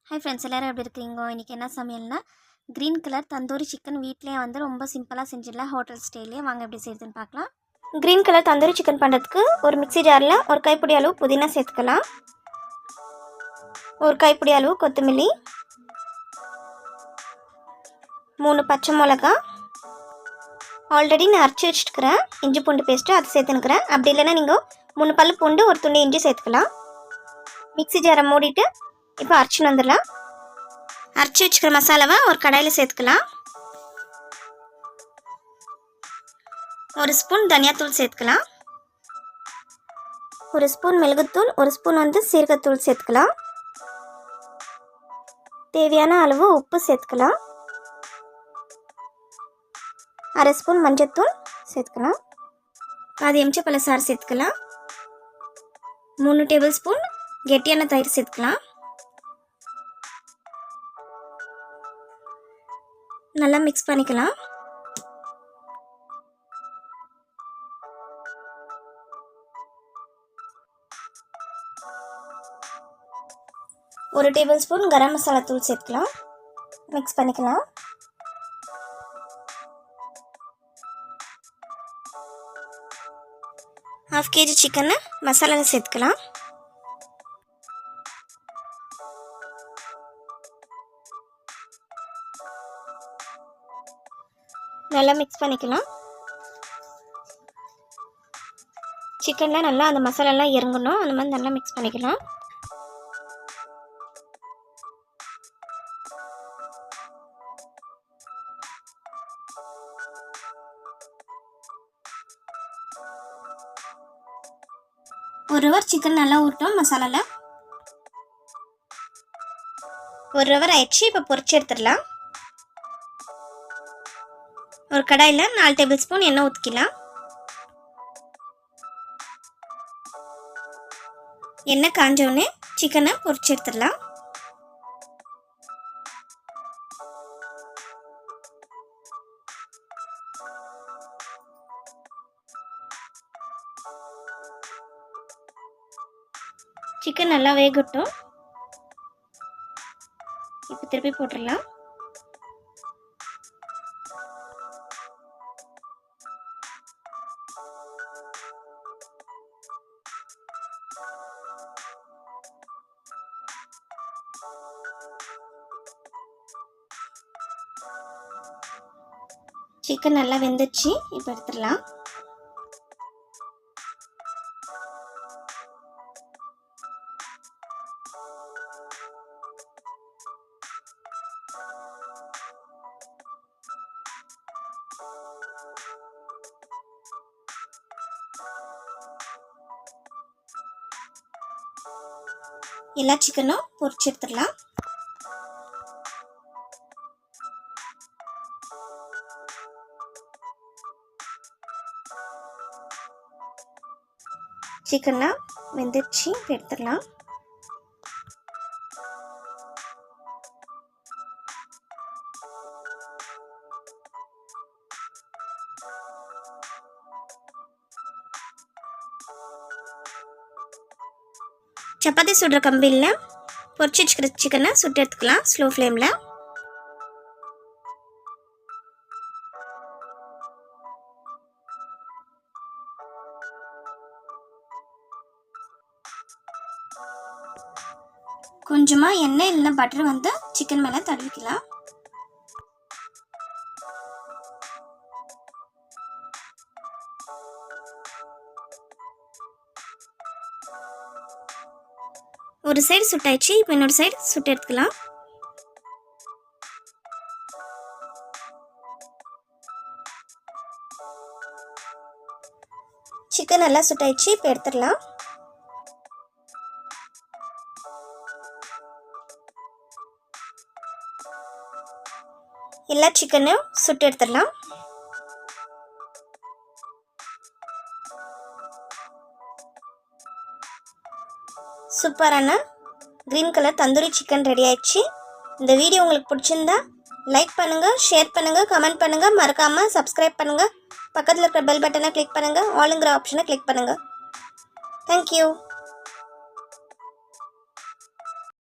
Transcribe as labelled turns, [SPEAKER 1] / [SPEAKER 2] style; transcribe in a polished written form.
[SPEAKER 1] Hi friends, எல்லோரும் எப்படி இருக்கிறீங்க? இன்றைக்கி என்ன சமையல்னா க்ரீன் கலர் தந்தூரி சிக்கன் வீட்லேயே வந்து ரொம்ப சிம்பிளாக செஞ்சிடலாம். ஹோட்டல் ஸ்டைலே வாங்க எப்படி செய்யுதுன்னு பார்க்கலாம். க்ரீன் கலர் தந்தூரி சிக்கன் பண்ணுறதுக்கு ஒரு மிக்ஸி ஜாரில் ஒரு கைப்பிடி அளவு புதினா சேர்த்துக்கலாம். ஒரு கைப்பிடி அளவு கொத்தமல்லி, 3 பச்சை மிளகா, ஆல்ரெடி நான் அரைச்சி வச்சுட்டுக்கிறேன் இஞ்சி பூண்டு பேஸ்ட்டு அதை சேர்த்துனுக்கிறேன். அப்படி இல்லைன்னா நீங்கள் 3 பல்லு பூண்டு ஒரு துண்டு இஞ்சி சேர்த்துக்கலாம். மிக்ஸி ஜாரை மூடிட்டு இப்போ அரைச்சின்னு வந்துடலாம். அரைச்சி வச்சுக்கிற மசாலாவை ஒரு கடாயில் சேர்த்துக்கலாம். 1 ஸ்பூன் தனியாத்தூள் சேர்த்துக்கலாம். 1 ஸ்பூன் மிளகுத்தூள், 1 ஸ்பூன் வந்து சீரகத்தூள் சேர்த்துக்கலாம். தேவையான அளவு உப்பு சேர்த்துக்கலாம். 1/2 ஸ்பூன் மஞ்சத்தூள் சேர்த்துக்கலாம். பாதி எலுமிச்சை சாறு சேர்த்துக்கலாம். 3 டேபிள் ஸ்பூன் கெட்டியான தயிர் சேர்த்துக்கலாம். நல்லா மிக்ஸ் பண்ணிக்கலாம். ஒரு டேபிள் ஸ்பூன் கரம் மசாலா தூள் சேர்த்துக்கலாம். மிக்ஸ் பண்ணிக்கலாம். ½ kg சிக்கனை மசாலாவில் சேர்த்துக்கலாம். நல்லா மிக்ஸ் பண்ணிக்கலாம். சிக்கனில் நல்லா அந்த மசாலாலாம் இறங்கணும், அந்த மாதிரி நல்லா மிக்ஸ் பண்ணிக்கலாம். ஒரு ஹவர் சிக்கன் நல்லா ஊறட்டும் மசாலாவில். 1 ஹவர் ஆயிடுச்சு. இப்போ பொரிச்சு எடுத்துடலாம். ஒரு கடாயில் 4 டேபிள் ஸ்பூன் எண்ணெய் ஊற்றிக்கலாம். எண்ணெய் காஞ்சோடனே சிக்கனை பொரிச்சு எடுத்துடலாம். சிக்கன் நல்லா வேகட்டும். இப்போ திருப்பி போட்டுடலாம். சிக்கன் நல்லா வெந்துச்சு. இப்போ எடுத்துடலாம். எல்லா சிக்கனும் பொரிச்சு எடுத்துடலாம். சிக்கன்லாம் வெந்துடுச்சு. எடுத்துடலாம். சப்பாத்தி சுடுற கம்பியில் பொரிச்சு வச்சுக்கிற சிக்கனை சுட்டு எடுத்துக்கலாம் ஸ்லோ ஃப்ளேமில். கொஞ்சமாக எண்ணெய் இல்லைன்னா பட்டர் வந்து சிக்கன் மேலே தடவிக்கலாம். ஒரு சைடு சுட்டாயிடுச்சு. இப்போ இன்னொரு சைடு சுட்டு எடுத்துக்கலாம். சிக்கன் நல்லா சுட்டாயிடுச்சு. இப்போ எடுத்துடலாம். எல்லா சிக்கனையும் சுட்டு எடுத்துடலாம். சூப்பரான green colour tandoori chicken ready ஆயிடுச்சு. இந்த வீடியோ உங்களுக்கு பிடிச்சிருந்தா லைக் பண்ணுங்கள், ஷேர் பண்ணுங்கள், கமெண்ட் பண்ணுங்கள், மறக்காமல் சப்ஸ்கிரைப் பண்ணுங்கள். பக்கத்தில் இருக்கிற பெல் பட்டனை கிளிக் பண்ணுங்கள், ஆளுங்கிற ஆப்ஷனை கிளிக் பண்ணுங்கள். தேங்க்யூ.